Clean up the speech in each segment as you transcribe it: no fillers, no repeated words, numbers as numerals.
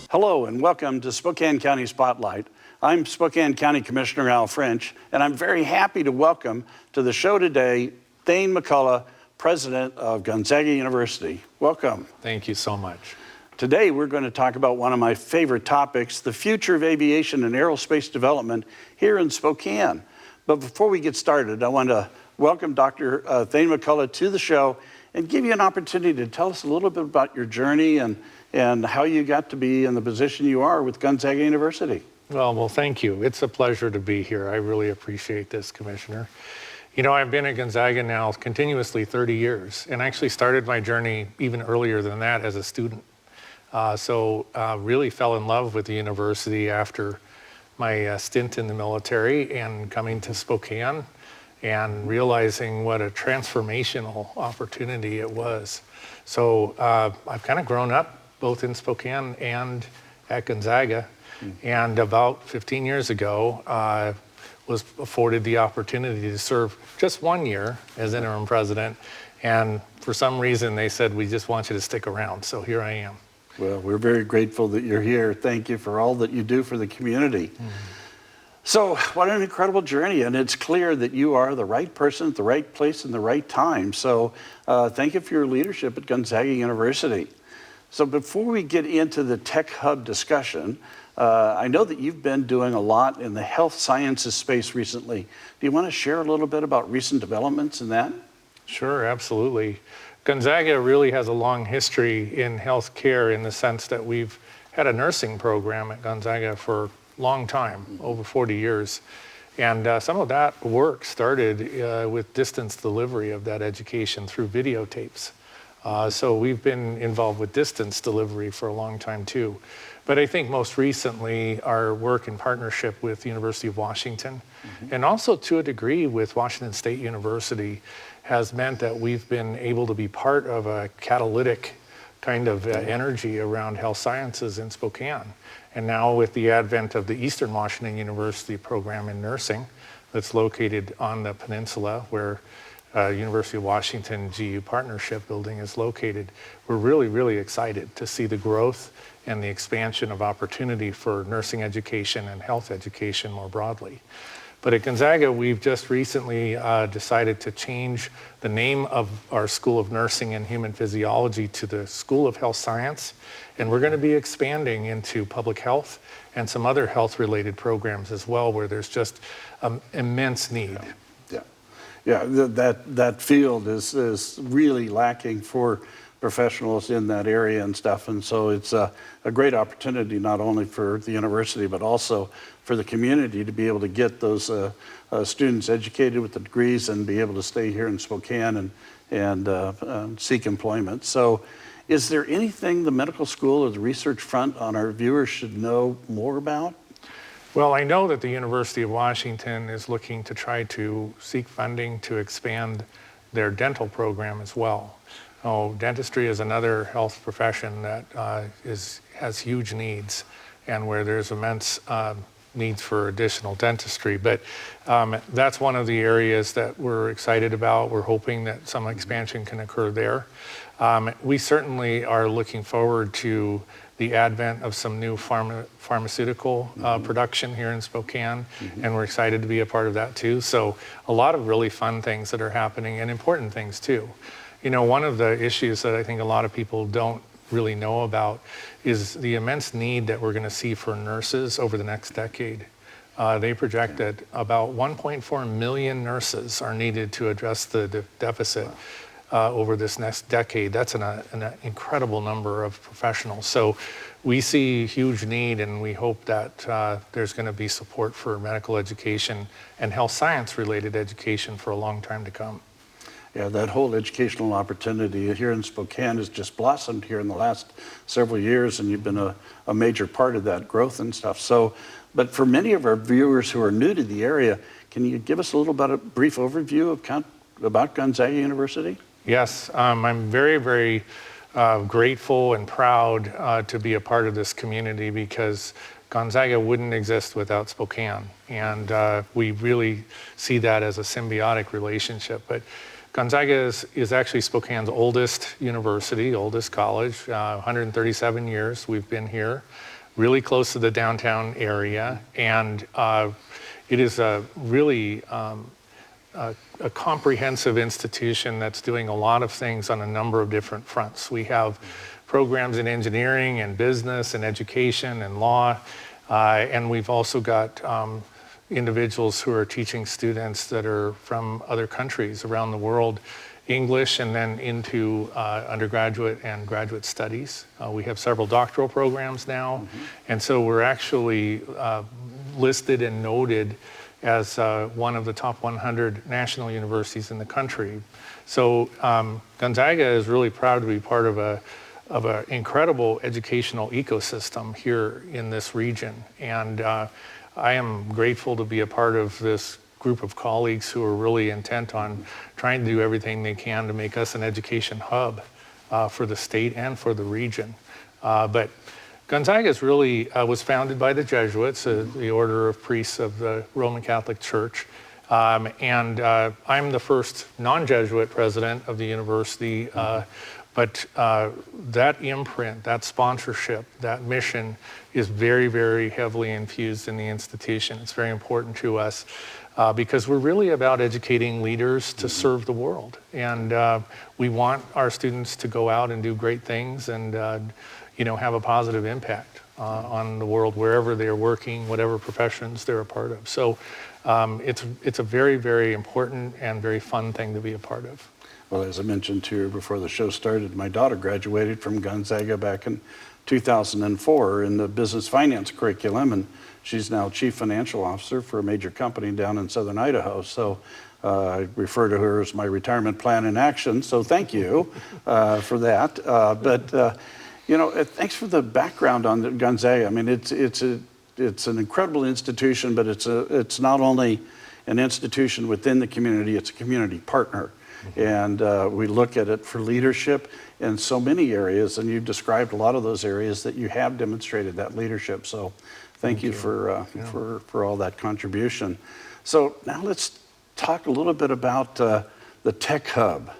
Hello and welcome to Spokane County Spotlight. I'm Spokane County Commissioner Al French, and I'm very happy to welcome to the show today Thane McCullough, President of Gonzaga University. Welcome. Thank you so much. Today we're going to talk about one of my favorite topics, the future of aviation and aerospace development here in Spokane. But before we get started, I want to welcome Dr. Thane McCullough to the show and give you an opportunity to tell us a little bit about your journey and how you got to be in the position you are with Gonzaga University. Well, thank you. It's a pleasure to be here. I really appreciate this, Commissioner. You know, I've been at Gonzaga now continuously 30 years, and actually started my journey even earlier than that as a student. Really fell in love with the university after my stint in the military and coming to Spokane and realizing what a transformational opportunity it was. So I've kind of grown up both in Spokane and at Gonzaga. And about 15 years ago, was afforded the opportunity to serve just 1 year as interim president. And for some reason, they said, we just want you to stick around. So here I am. Well, we're very grateful that you're here. Thank you for all that you do for the community. So what an incredible journey, and it's clear that you are the right person at the right place in the right time. So thank you for your leadership at Gonzaga University. So before we get into the Tech Hub discussion, I know that you've been doing a lot in the health sciences space recently. Do you want to share a little bit about recent developments in that? Sure, absolutely. Gonzaga really has a long history in healthcare in the sense that we've had a nursing program at Gonzaga for a long time, over 40 years. And some of that work started with distance delivery of that education through videotapes. So we've been involved with distance delivery for a long time too. But I think most recently our work in partnership with the University of Washington and also to a degree with Washington State University has meant that we've been able to be part of a catalytic kind of energy around health sciences in Spokane. And now with the advent of the Eastern Washington University program in nursing that's located on the peninsula where University of Washington GU Partnership Building is located, we're really, really excited to see the growth and the expansion of opportunity for nursing education and health education more broadly. But at Gonzaga, we've just recently decided to change the name of our School of Nursing and Human Physiology to the School of Health Science, and we're going to be expanding into public health and some other health-related programs as well, where there's just immense need. Yeah, that field is really lacking for professionals in that area and stuff, and so it's a great opportunity not only for the university but also for the community to be able to get those students educated with the degrees and be able to stay here in Spokane and seek employment. So is there anything the medical school or the research front on our viewers should know more about? Well, I know that the University of Washington is looking to try to seek funding to expand their dental program as well. Dentistry is another health profession that has huge needs and where there's immense needs for additional dentistry. But that's one of the areas that we're excited about. We're hoping that some expansion can occur there. We certainly are looking forward to the advent of some new pharmaceutical production here in Spokane, and we're excited to be a part of that too. So a lot of really fun things that are happening and important things too. You know, one of the issues that I think a lot of people don't really know about is the immense need that we're going to see for nurses over the next decade. They project that about 1.4 million nurses are needed to address the deficit over this next decade. That's an incredible number of professionals. So we see huge need, and we hope that there's going to be support for medical education and health science related education for a long time to come. Yeah, that whole educational opportunity here in Spokane has just blossomed here in the last several years, and you've been a major part of that growth and stuff. So, but for many of our viewers who are new to the area, can you give us a little bit of a brief overview about Gonzaga University? Yes, I'm very, very grateful and proud to be a part of this community because Gonzaga wouldn't exist without Spokane, and we really see that as a symbiotic relationship. But Gonzaga is actually Spokane's oldest university, oldest college, 137 years we've been here. really close to the downtown area, and it is a really a comprehensive institution that's doing a lot of things on a number of different fronts. We have programs in engineering and business and education and law, and we've also got individuals who are teaching students that are from other countries around the world English, and then into undergraduate and graduate studies. We have several doctoral programs now, and so we're actually listed and noted as one of the top 100 national universities in the country. So Gonzaga is really proud to be part of an incredible educational ecosystem here in this region. And I am grateful to be a part of this group of colleagues who are really intent on trying to do everything they can to make us an education hub for the state and for the region. But Gonzaga is really was founded by the Jesuits, the order of priests of the Roman Catholic Church. And I'm the first non-Jesuit president of the university. But that imprint, that sponsorship, that mission is very, very heavily infused in the institution. It's very important to us because we're really about educating leaders to serve the world. And we want our students to go out and do great things and have a positive impact on the world wherever they're working, whatever professions they're a part of. So it's a very, very important and very fun thing to be a part of. Well, as I mentioned to you before the show started, my daughter graduated from Gonzaga back in 2004 in the business finance curriculum, and she's now chief financial officer for a major company down in southern Idaho. So I refer to her as my retirement plan in action. So thank you for that. Thanks for the background on the Gonzaga. I mean, it's an incredible institution, but it's not only an institution within the community; it's a community partner. And we look at it for leadership in so many areas, and you described a lot of those areas that you have demonstrated that leadership. So thank you for all that contribution. So now let's talk a little bit about the Tech Hub.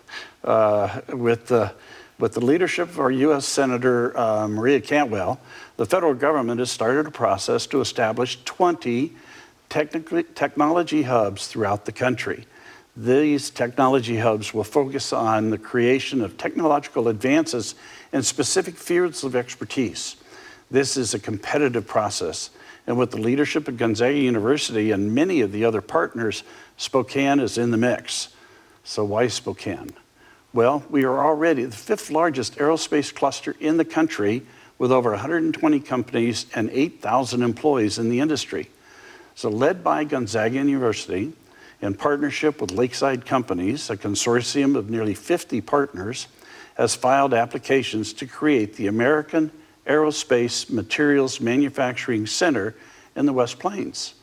With the leadership of our U.S. Senator Maria Cantwell, the federal government has started a process to establish 20 technology hubs throughout the country. These technology hubs will focus on the creation of technological advances in specific fields of expertise. This is a competitive process, and with the leadership of Gonzaga University and many of the other partners, Spokane is in the mix. So why Spokane? Well, we are already the 5th largest aerospace cluster in the country with over 120 companies and 8,000 employees in the industry. So led by Gonzaga University, in partnership with Lakeside Companies, a consortium of nearly 50 partners, has filed applications to create the American Aerospace Materials Manufacturing Center in the West Plains.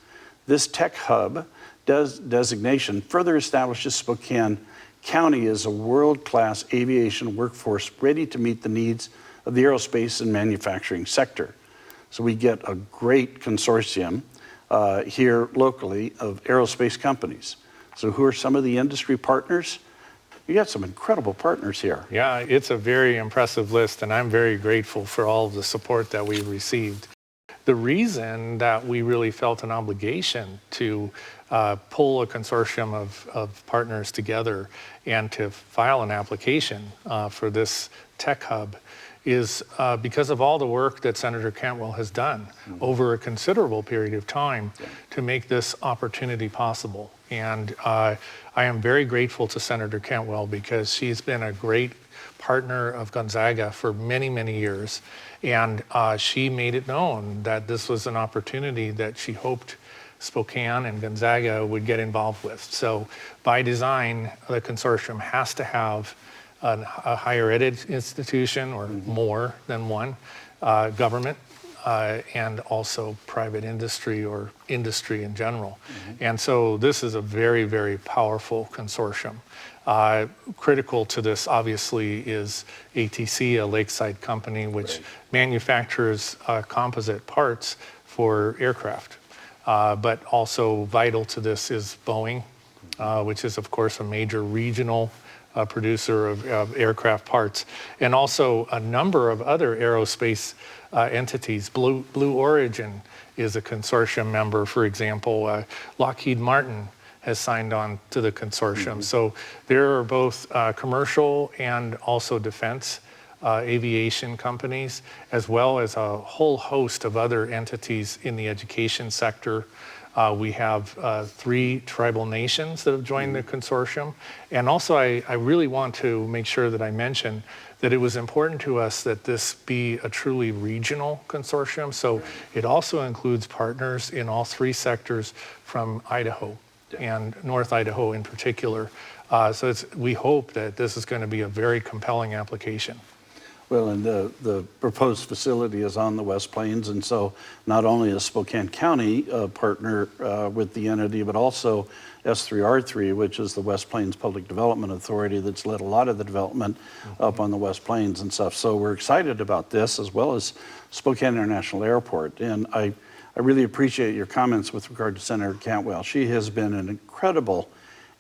This tech hub designation further establishes Spokane County as a world-class aviation workforce ready to meet the needs of the aerospace and manufacturing sector. So we get a great consortium here locally of aerospace companies. So who are some of the industry partners? You got some incredible partners here. Yeah, it's a very impressive list, and I'm very grateful for all of the support that we've received. The reason that we really felt an obligation to pull a consortium of partners together and to file an application for this tech hub is because of all the work that Senator Cantwell has done over a considerable period of time to make this opportunity possible. And I am very grateful to Senator Cantwell because she's been a great partner of Gonzaga for many, many years. And she made it known that this was an opportunity that she hoped Spokane and Gonzaga would get involved with. So by design, the consortium has to have a higher ed institution or more than one, government, and also private industry or industry in general. And so this is a very, very powerful consortium. Critical to this, obviously, is ATC, a Lakeside company, which manufactures composite parts for aircraft. But also vital to this is Boeing, which is, of course, a major regional producer of aircraft parts, and also a number of other aerospace entities. Blue Origin is a consortium member, for example. Lockheed Martin has signed on to the consortium. So there are both commercial and also defense aviation companies, as well as a whole host of other entities in the education sector. We have 3 tribal nations that have joined the consortium. And also I really want to make sure that I mention that it was important to us that this be a truly regional consortium. So it also includes partners in all 3 sectors from Idaho and North Idaho in particular. So we hope that this is going to be a very compelling application. Well, and the proposed facility is on the West Plains, and so not only is Spokane County a partner with the entity, but also S3R3, which is the West Plains Public Development Authority that's led a lot of the development up on the West Plains and stuff. So we're excited about this, as well as Spokane International Airport. And I really appreciate your comments with regard to Senator Cantwell. She has been an incredible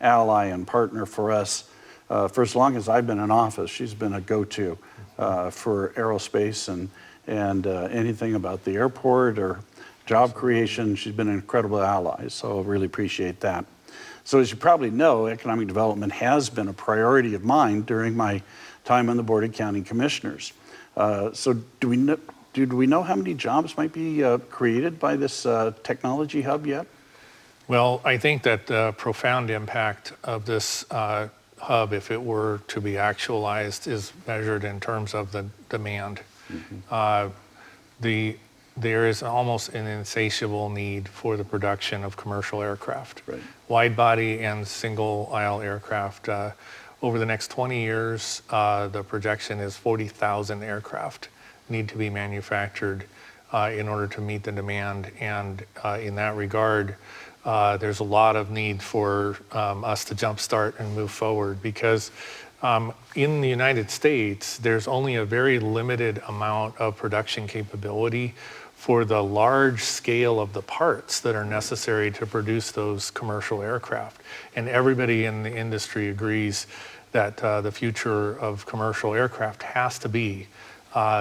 ally and partner for us. For as long as I've been in office, she's been a go-to for aerospace and anything about the airport or job creation. She's been an incredible ally, so I really appreciate that. So as you probably know, economic development has been a priority of mine during my time on the Board of County Commissioners. So do we know how many jobs might be created by this technology hub yet? Well, I think that the profound impact of this hub, if it were to be actualized, is measured in terms of the demand. There is almost an insatiable need for the production of commercial aircraft. Right. Wide body and single aisle aircraft. Over the next 20 years, the projection is 40,000 aircraft need to be manufactured in order to meet the demand. And in that regard, there's a lot of need for us to jumpstart and move forward, because in the United States, there's only a very limited amount of production capability for the large scale of the parts that are necessary to produce those commercial aircraft. And everybody in the industry agrees that the future of commercial aircraft has to be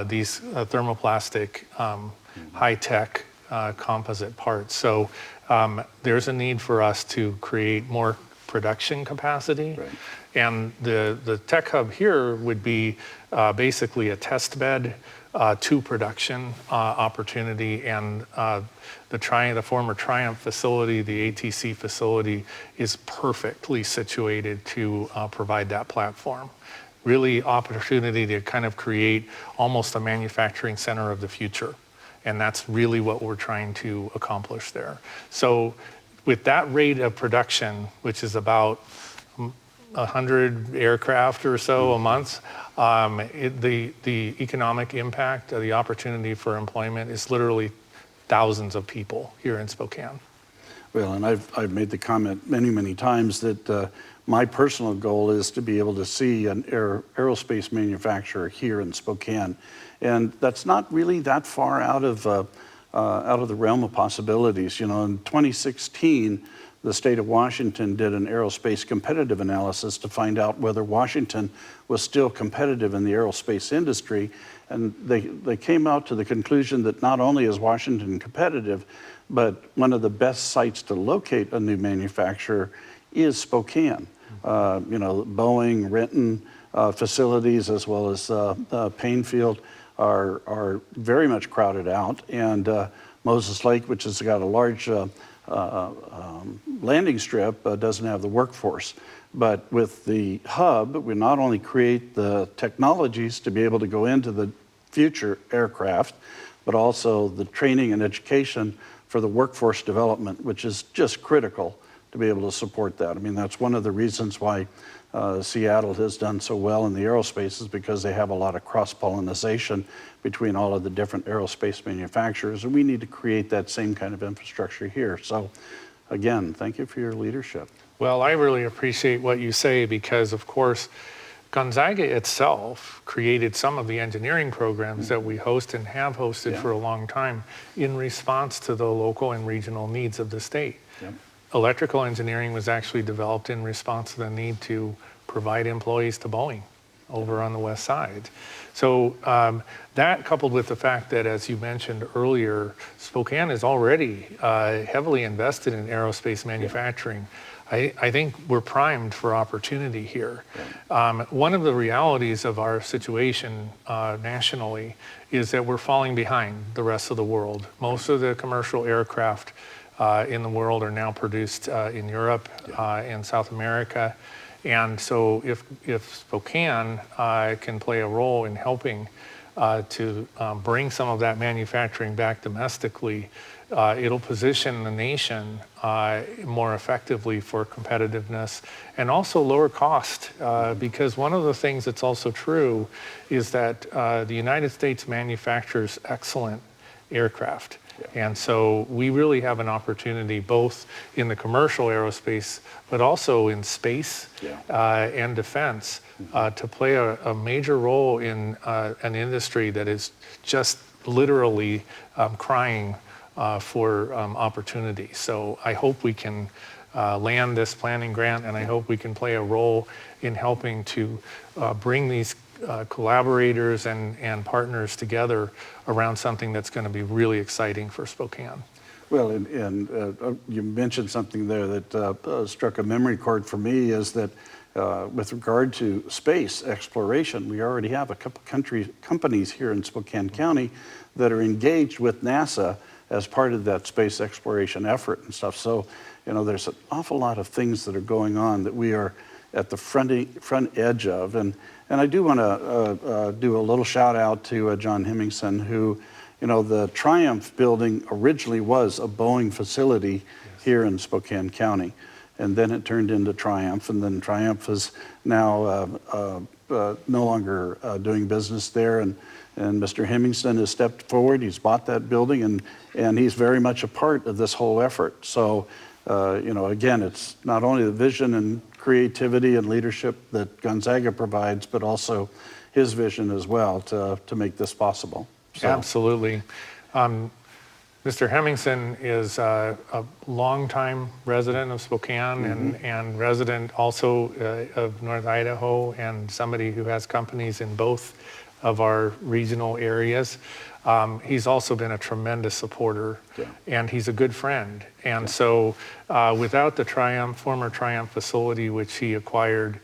these thermoplastic, high-tech composite parts. So there's a need for us to create more production capacity. Right. And the tech hub here would be basically a test bed to production opportunity. And the former Triumph facility, the ATC facility, is perfectly situated to provide that platform. Really opportunity to kind of create almost a manufacturing center of the future. And that's really what we're trying to accomplish there. So with that rate of production, which is about 100 aircraft or so a month, the economic impact, the opportunity for employment is literally thousands of people here in Spokane. Well, and I've made the comment many, many times that my personal goal is to be able to see an aerospace manufacturer here in Spokane. And that's not really that far out of the realm of possibilities. You know, in 2016, the state of Washington did an aerospace competitive analysis to find out whether Washington was still competitive in the aerospace industry. And they came out to the conclusion that not only is Washington competitive, but one of the best sites to locate a new manufacturer is Spokane. You know, Boeing, Renton facilities, as well as Painfield, are very much crowded out. And Moses Lake, which has got a large landing strip, doesn't have the workforce. But with the hub, we not only create the technologies to be able to go into the future aircraft, but also the training and education for the workforce development, which is just critical to be able to support that. I mean, that's one of the reasons why Seattle has done so well in the aerospace, is because they have a lot of cross-pollination between all of the different aerospace manufacturers, and we need to create that same kind of infrastructure here. So again, thank you for your leadership. Well, I really appreciate what you say, because of course, Gonzaga itself created some of the engineering programs that we host and have hosted for a long time in response to the local and regional needs of the state. Yep. electrical engineering was actually developed in response to the need to provide employees to Boeing over on the west side. So that coupled with the fact that, as you mentioned earlier, Spokane is already heavily invested in aerospace manufacturing. I think we're primed for opportunity here. One of the realities of our situation nationally is that we're falling behind the rest of the world. Most of the commercial aircraft in the world are now produced in Europe and South America. And so if Spokane can play a role in helping to bring some of that manufacturing back domestically, it'll position the nation more effectively for competitiveness and also lower cost. Because one of the things that's also true is that the United States manufactures excellent aircraft. And so we really have an opportunity both in the commercial aerospace, but also in space and defense to play a major role in an industry that is just literally crying for opportunity. So I hope we can land this planning grant, and I hope we can play a role in helping to bring these collaborators and partners together around something that's going to be really exciting for Spokane. Well, and you mentioned something there that struck a memory chord for me, is that with regard to space exploration, we already have a couple companies here in Spokane County that are engaged with NASA as part of that space exploration effort and stuff. So, there's an awful lot of things that are going on that we are at the front edge of. And I do want to do a little shout out to John Hemmingson, who, the Triumph building originally was a Boeing facility here in Spokane County. And then it turned into Triumph, and then Triumph is now no longer doing business there. And Mr. Hemmingson has stepped forward. He's bought that building, and he's very much a part of this whole effort. So, again, it's not only the vision and creativity and leadership that Gonzaga provides, but also his vision as well to make this possible. So. Absolutely. Mr. Hemmingson is a longtime resident of Spokane and resident also of North Idaho, and somebody who has companies in both of our regional areas. He's also been a tremendous supporter, and he's a good friend. And so without the former Triumph facility, which he acquired,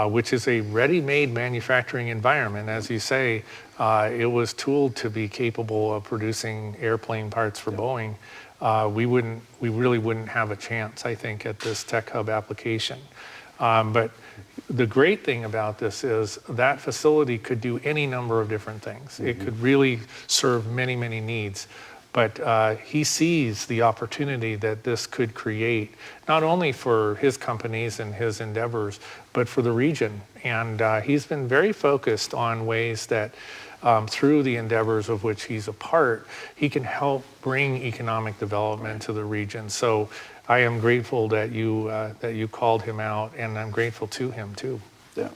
which is a ready-made manufacturing environment, as you say, it was tooled to be capable of producing airplane parts for Boeing. We really wouldn't have a chance, I think, at this tech hub application. But the great thing about this is that facility could do any number of different things. It could really serve many, many needs. But he sees the opportunity that this could create, not only for his companies and his endeavors, but for the region. And he's been very focused on ways that through the endeavors of which he's a part, he can help bring economic development to the region. So I am grateful that you called him out, and I'm grateful to him too. Yeah.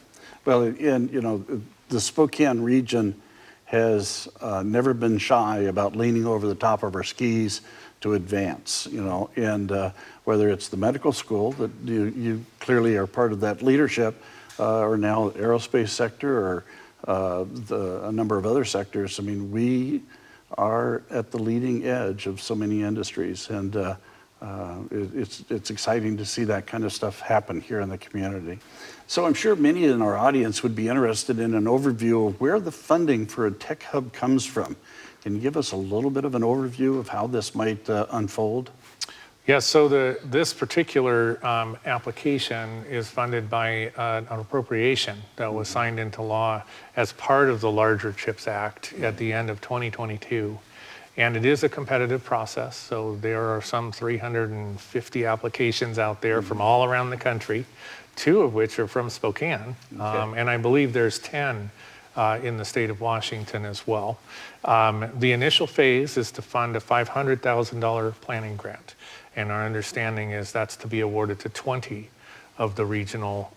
Well, and the Spokane region has never been shy about leaning over the top of our skis to advance, and whether it's the medical school that you clearly are part of that leadership, or now the aerospace sector, or a number of other sectors. I mean, we are at the leading edge of so many industries, and it's exciting to see that kind of stuff happen here in the community. So I'm sure many in our audience would be interested in an overview of where the funding for a tech hub comes from. Can you give us a little bit of an overview of how this might unfold? Yes, so this particular application is funded by an appropriation that was signed into law as part of the larger CHIPS Act at the end of 2022. And it is a competitive process, so there are some 350 applications out there from all around the country, 2 of which are from Spokane, and I believe there's 10 in the state of Washington as well. The initial phase is to fund a $500,000 planning grant, and our understanding is that's to be awarded to 20 of the regional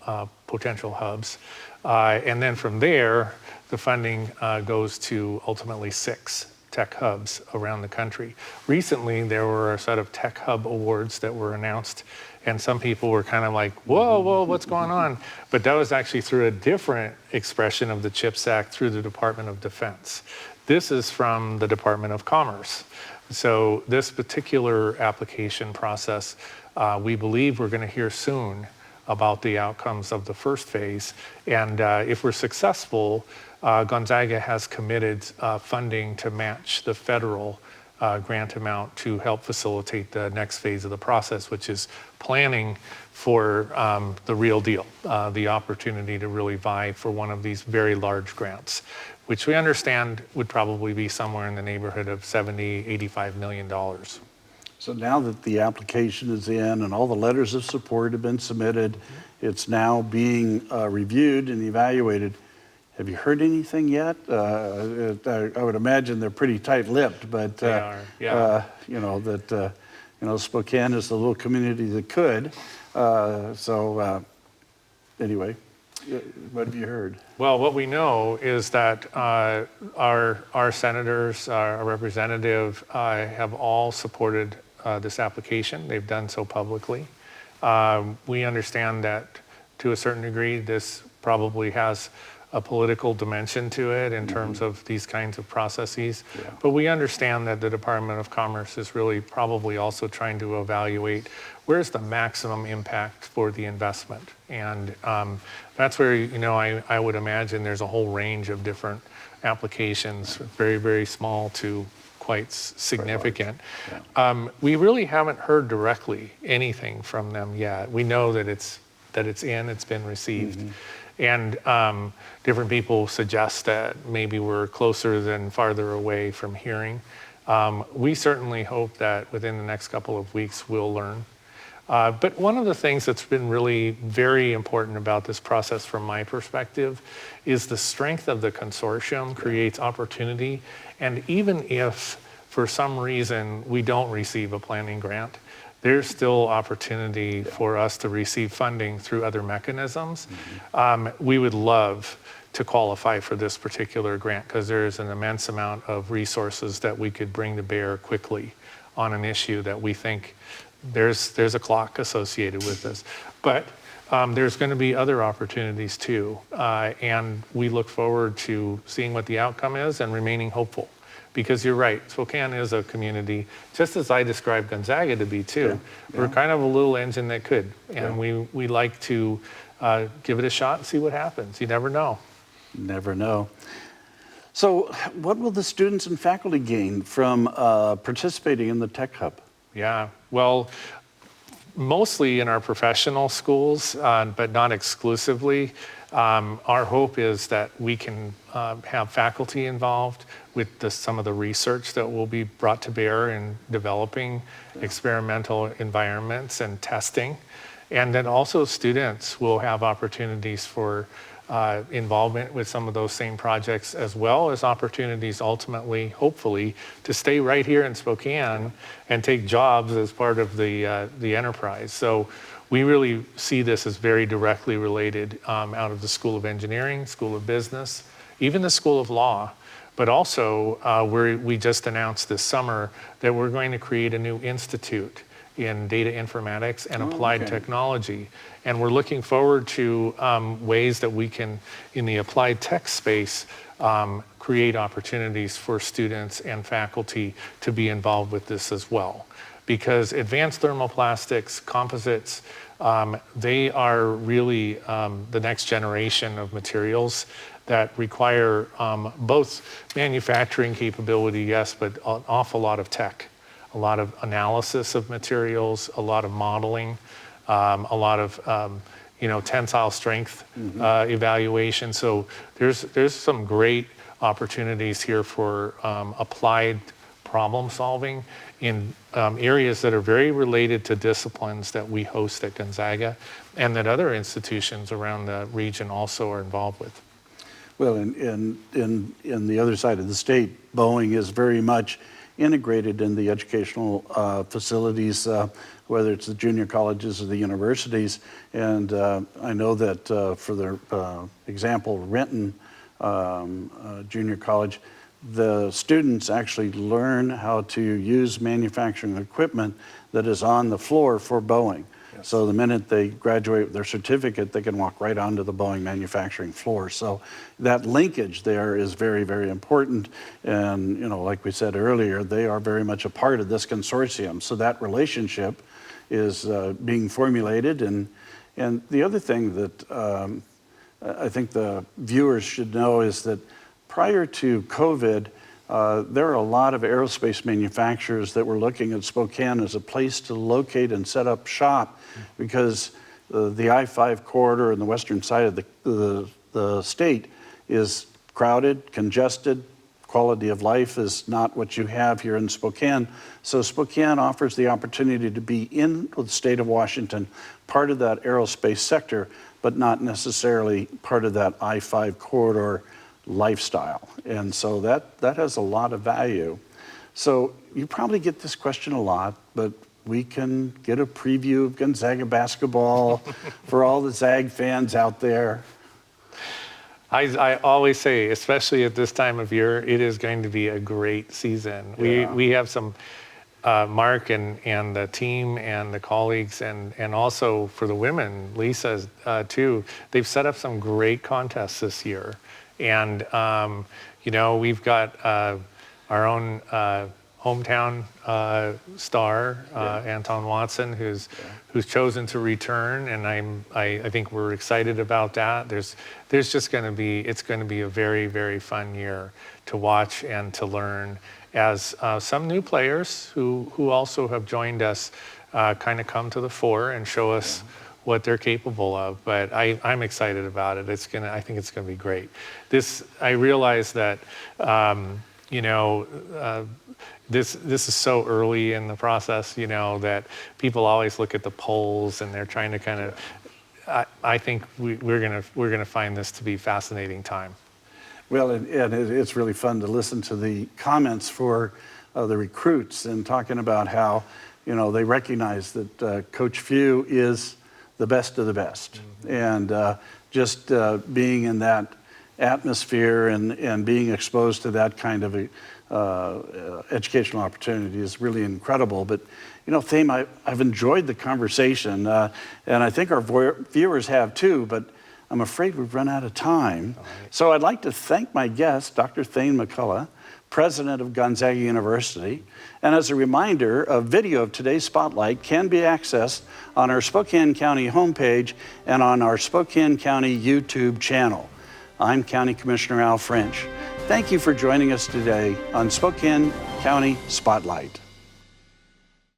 potential hubs. And then from there, the funding goes to ultimately 6. tech hubs around the country. Recently, there were a set of tech hub awards that were announced, and some people were kind of like, whoa, what's going on? But that was actually through a different expression of the CHIPS Act through the Department of Defense. This is from the Department of Commerce. So this particular application process, we believe we're going to hear soon about the outcomes of the first phase. And if we're successful, Gonzaga has committed funding to match the federal grant amount to help facilitate the next phase of the process, which is planning for the real deal, the opportunity to really vie for one of these very large grants, which we understand would probably be somewhere in the neighborhood of $70, $85 million. So now that the application is in and all the letters of support have been submitted, it's now being reviewed and evaluated. Have you heard anything yet? I would imagine they're pretty tight-lipped, but They are, yeah. Spokane is the little community that could. Anyway, what have you heard? Well, what we know is that our senators, our representative, have all supported this application. They've done so publicly. We understand that to a certain degree, this probably has a political dimension to it in terms of these kinds of processes. Yeah. But we understand that the Department of Commerce is really probably also trying to evaluate where's the maximum impact for the investment. And that's where, I would imagine there's a whole range of different applications, very, very small to quite significant. Yeah. We really haven't heard directly anything from them yet. We know that it's been received. And different people suggest that maybe we're closer than farther away from hearing. We certainly hope that within the next couple of weeks we'll learn. But one of the things that's been really very important about this process from my perspective is the strength of the consortium creates opportunity. And even if for some reason we don't receive a planning grant, there's still opportunity for us to receive funding through other mechanisms. We would love to qualify for this particular grant because there's an immense amount of resources that we could bring to bear quickly on an issue that we think there's a clock associated with this. But there's going to be other opportunities too. And we look forward to seeing what the outcome is and remaining hopeful. Because you're right, Spokane is a community, just as I described Gonzaga to be too. Yeah. We're kind of a little engine that could, and we like to give it a shot and see what happens. You never know. Never know. So what will the students and faculty gain from participating in the Tech Hub? Yeah, well, mostly in our professional schools, but not exclusively. Our hope is that we can have faculty involved with some of the research that will be brought to bear in developing experimental environments and testing. And then also students will have opportunities for involvement with some of those same projects, as well as opportunities ultimately, hopefully, to stay right here in Spokane and take jobs as part of the enterprise. So we really see this as very directly related out of the School of Engineering, School of Business, even the School of Law. But also, we just announced this summer that we're going to create a new institute in data informatics and applied technology. And we're looking forward to ways that we can, in the applied tech space, create opportunities for students and faculty to be involved with this as well. Because advanced thermoplastics, composites, they are really the next generation of materials that require both manufacturing capability, yes, but an awful lot of tech, a lot of analysis of materials, a lot of modeling, a lot of tensile strength evaluation. So there's some great opportunities here for applied problem solving in areas that are very related to disciplines that we host at Gonzaga and that other institutions around the region also are involved with. Well, in the other side of the state, Boeing is very much integrated in the educational facilities, whether it's the junior colleges or the universities. And I know that for their example, Renton Junior College, the students actually learn how to use manufacturing equipment that is on the floor for Boeing. Yes. So the minute they graduate with their certificate, they can walk right onto the Boeing manufacturing floor. So that linkage there is very, very important. And, you know, like we said earlier, they are very much a part of this consortium. So that relationship is being formulated. And the other thing that I think the viewers should know is that prior to COVID, there are a lot of aerospace manufacturers that were looking at Spokane as a place to locate and set up shop, because the I-5 corridor and the western side of the state is crowded, congested. Quality of life is not what you have here in Spokane. So Spokane offers the opportunity to be in the state of Washington, part of that aerospace sector, but not necessarily part of that I-5 corridor lifestyle. And so that has a lot of value. So you probably get this question a lot, but we can get a preview of Gonzaga basketball for all the Zag fans out there. I always say, especially at this time of year, it is going to be a great season. Yeah. We have some, Mark and the team and the colleagues, and also for the women, Lisa too, they've set up some great contests this year. And, you know, we've got our own hometown star, Anton Watson, who's chosen to return, and I think we're excited about that. There's just going to be, it's going to be a very, very fun year to watch and to learn as some new players who also have joined us kind of come to the fore and show us what they're capable of. But I'm excited about it. I think it's going to be great. I realize that, you know, this is so early in the process, you know, that people always look at the polls and they're trying to kind of. I think we're gonna find this to be a fascinating time. Well, and it's really fun to listen to the comments for the recruits and talking about how, you know, they recognize that Coach Few is the best of the best. Mm-hmm. And just being in that atmosphere and being exposed to that kind of educational opportunity is really incredible. But, you know, Thame, I've enjoyed the conversation, and I think our viewers have too, but I'm afraid we've run out of time. Right. So I'd like to thank my guest, Dr. Thane McCullough, president of Gonzaga University. And as a reminder, a video of today's Spotlight can be accessed on our Spokane County homepage and on our Spokane County YouTube channel. I'm County Commissioner Al French. Thank you for joining us today on Spokane County Spotlight.